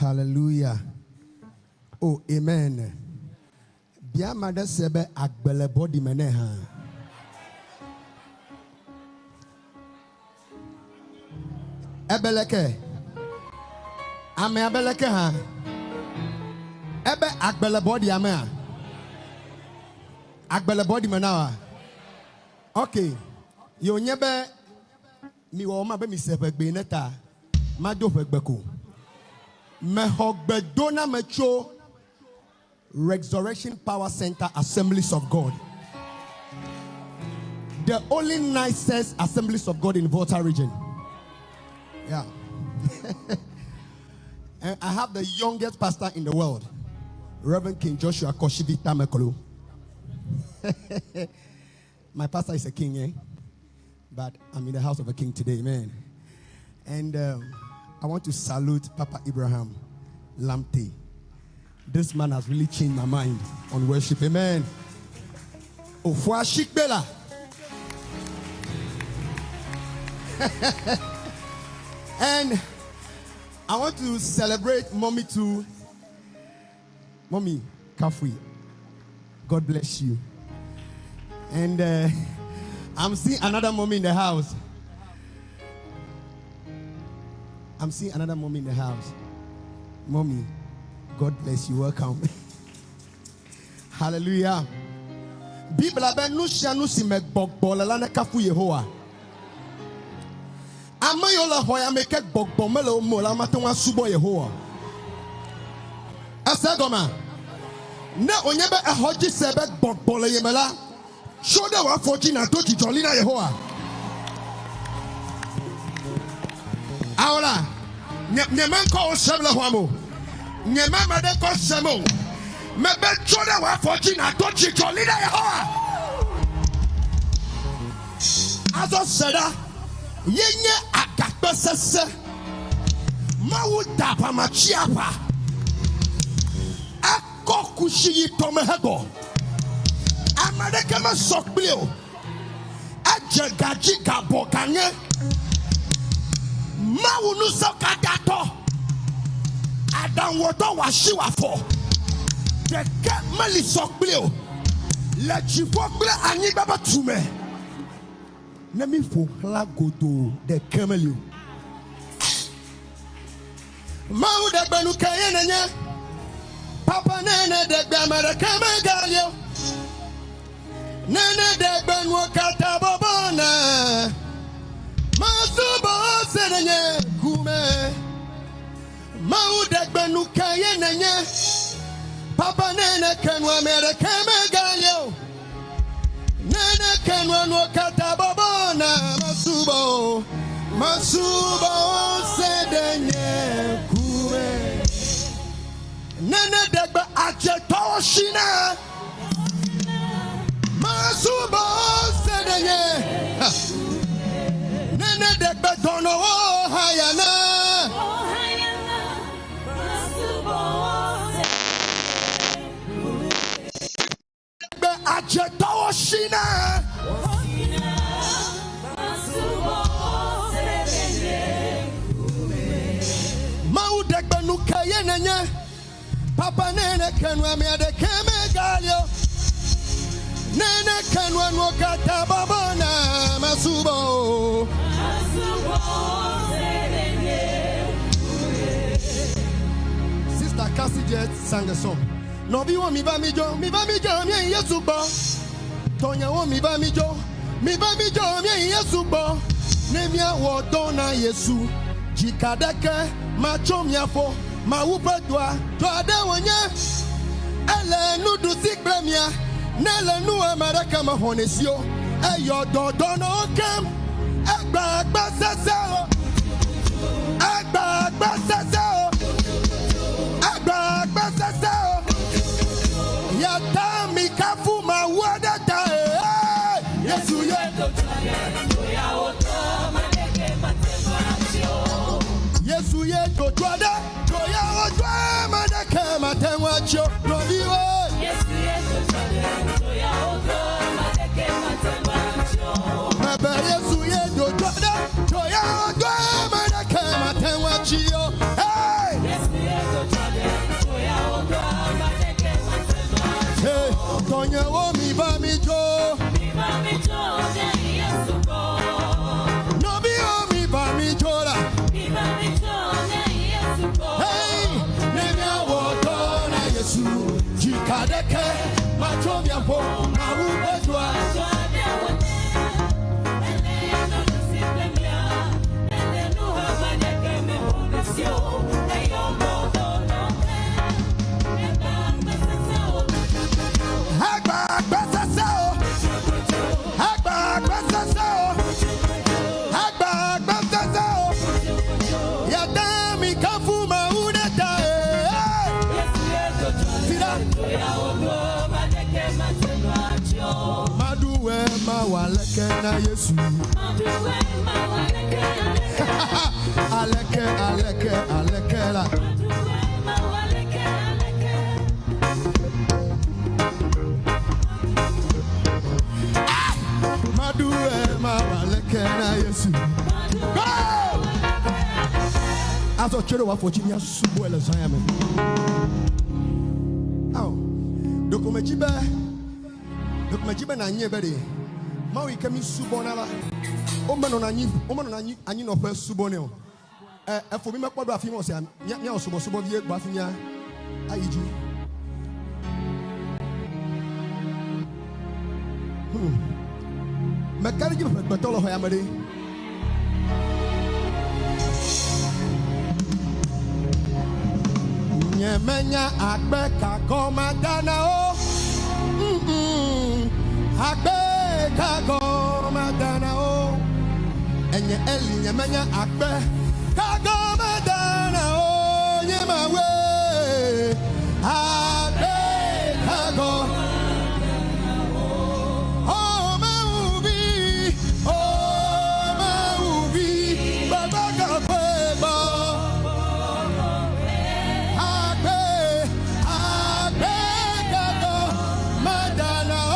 Hallelujah. Oh, amen. Bia mother sebe agbele body meneha. Ebeleke. Ame abeleke ha. Ebe agbele body ame. Agbele body menawa. Okay. Yo nyebe mi wo ma be mi sebe gbe neta. Ma do fegbeko. Me hogbedona mecho Resurrection Power Center Assemblies of God. The only nicest Assemblies of God in Volta region. Yeah. And I have the youngest pastor in the world, Reverend King Joshua Koshibi Tamekolo. My pastor is a king, eh? But I'm in the house of a king today, man. And I want to salute Papa Abraham Lamptey. This man has really changed my mind on worship. Amen. Ofwa Shikbela. And I want to celebrate Mommy too. Mommy Kafui. God bless you. And I'm seeing another mommy in the house. I'm seeing another mommy in the house. Mommy, God bless you. Welcome. Hallelujah. Bibla ben nu shanu si me gbogbo la na kafu Yehowa. Amayola hoya me ke gbogbo mele mo la matonwa subo Yehowa. Asagoma. Ne onyebe ahoji sebe gbogbo le yemela. Shoda wa foji na toji jolina Yehowa. Ahora, nyemen ko semle hoamo. Nyema made ko semo. Mebe shoda wa foji na toji jolina Yehowa. Azo seda yenye akakpe sese. Mawu dapa machiapa. Ako kushi tome hego. Amadeke me sokblio. Aje gaji gabo kanye. Mawu nu sokadato. Adan woto washiwa fo. Deke meli sokblio. Le chifokble anyi baba tume. Nemi fo la godo de kemelio. Mawu de benu kaye nenye. Papa nene de gbamere kemegalio. Nene de benwo kata bobona. Masubo senenye kume. Mau de benu kaye nenye. Papa nene kenwa mere kemegalio. Nene kenwa no kata bobona. Masubo senenye kume. Nene de be ajeto shina. Masubo sedenye. Nene de betono hayana. Masubo be ajeto shina. Masubo sedenye. Mau de benu kayenenye. Papa nene kenwa me de kemegalio. Nene kenwa no kata babona masubo sedenye. Sister Cassie Jet sang a song. No bi wo mi ba mi jo mi Yesu gbo. Tonya wo mi ba mi jo mi Yesu gbo. Ne mi awo don na Yesu. Jikadeke ma chom yafo ma upedwa to ade wonye. Ele nudu sikbremia. Nele nu America ma honesio. Eyo dodo no kem. Egba seseo. Egba seseo. Egba seseo. Ya tami kafu ma wadata. Yesu ye. Yesu ye do twada. Do ya odwa ma de ke matenwacho. No biwe. Yesu ye do twada. Do ya odwa ma de ke matenwacho. Mebe Yesu ye do twada. Do ya odwa ma de ke matenwacho. Hey. Yesu ye do Tonya wo mi ba mi jo. Mi ba mi jo, Yesu bo. No bi o mi ba mi jo la. Mi ba mi jo, Yesu bo. Hey, ne mi awo to na Yesu. Jikadeke, macho mi apo, na wu bejwa. Na Yesu aleke la maduwe ma aleke na Yesu aso chere wa fochi nya subo ele zan ya me aw dokumejibe na nyebe de Maui kemi subonala. Omano nanyi anyi no pe subone o. For me makwa do afimo se nya osubo vie gba finya ayiji. Makari ji betolo ho yamade. Nyemenya agbe ka koma dana o. Agbe kago madana o enye Elly nyemenya akpe kago madana o nyemawe akpe kago oh maubi baba kape ba akpe kago madana o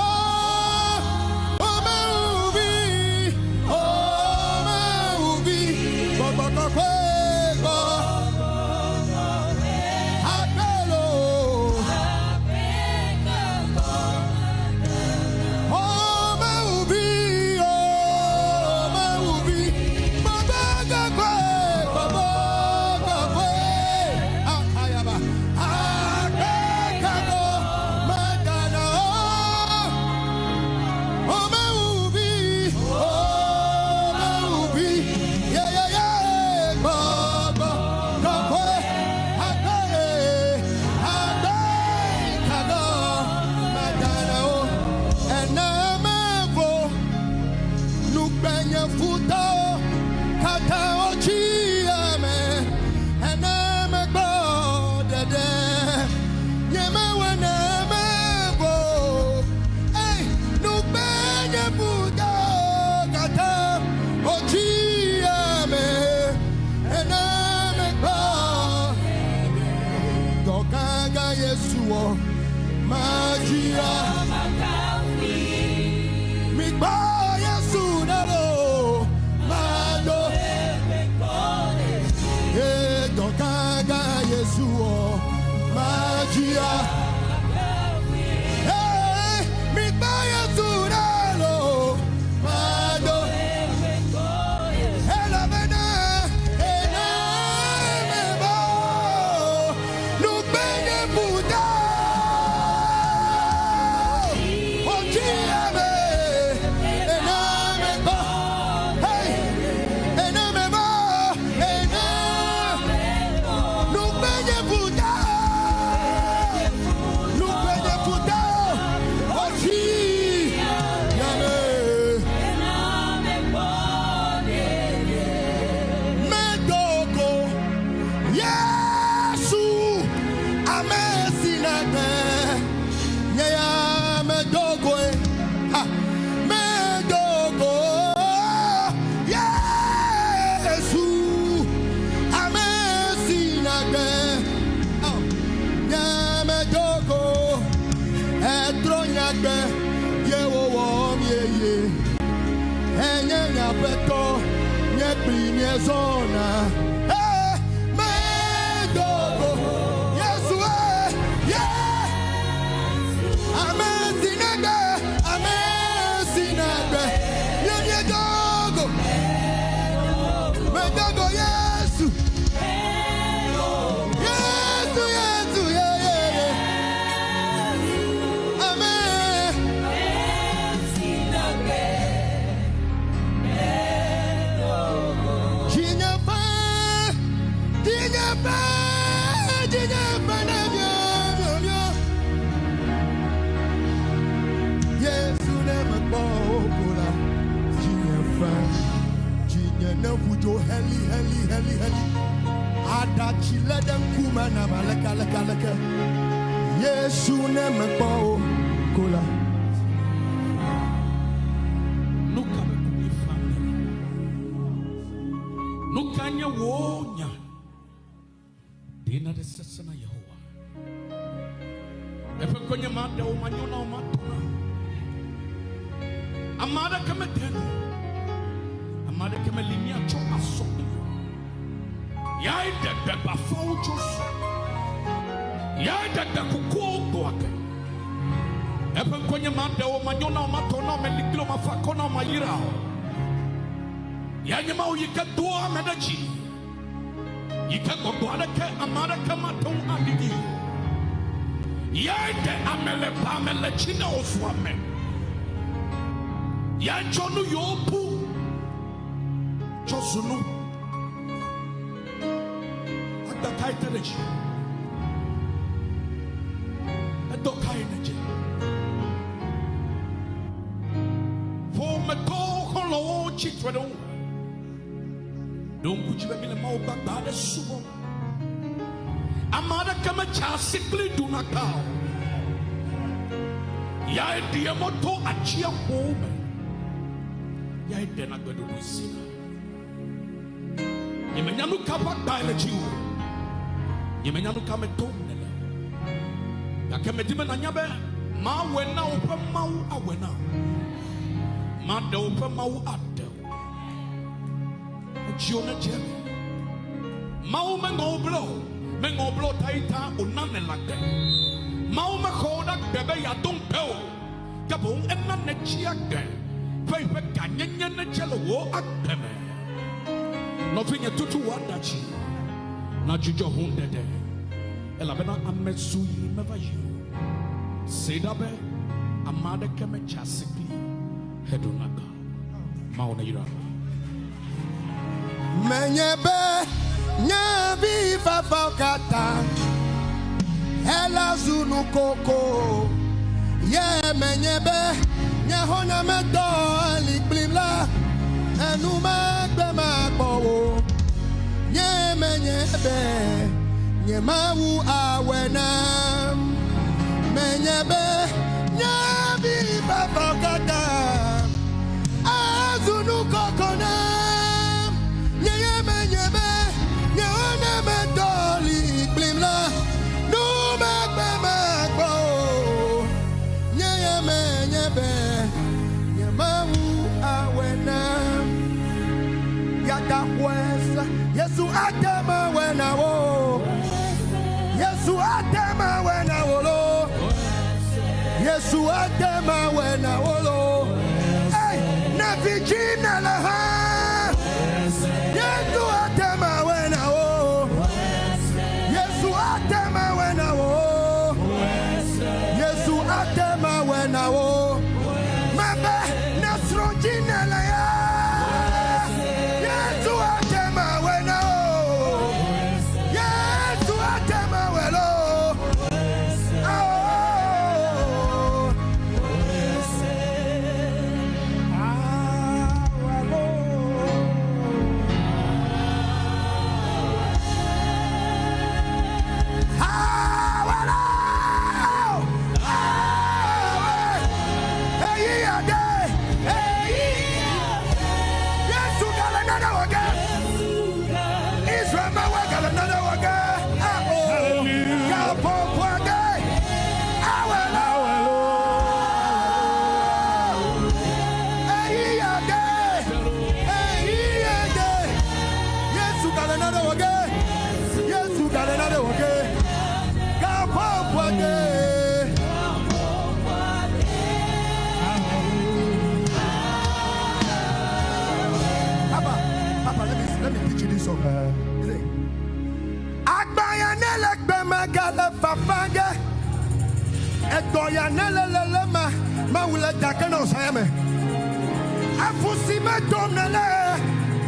Yes,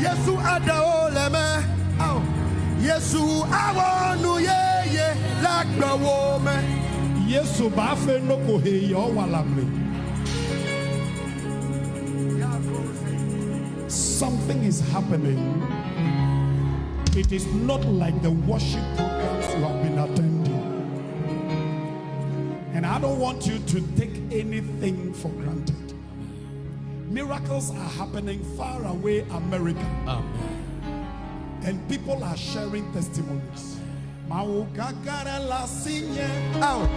Yesu adaoleme, Yesu awonu ye ye lagba wo me. Yesu ba fe no ko he yo walamre. Something is happening. It is not like the worship programs you have been attending. And I don't want you to take anything for granted. Miracles are happening far away, America. And people are sharing testimonies. Mau gagara la sinye. Mau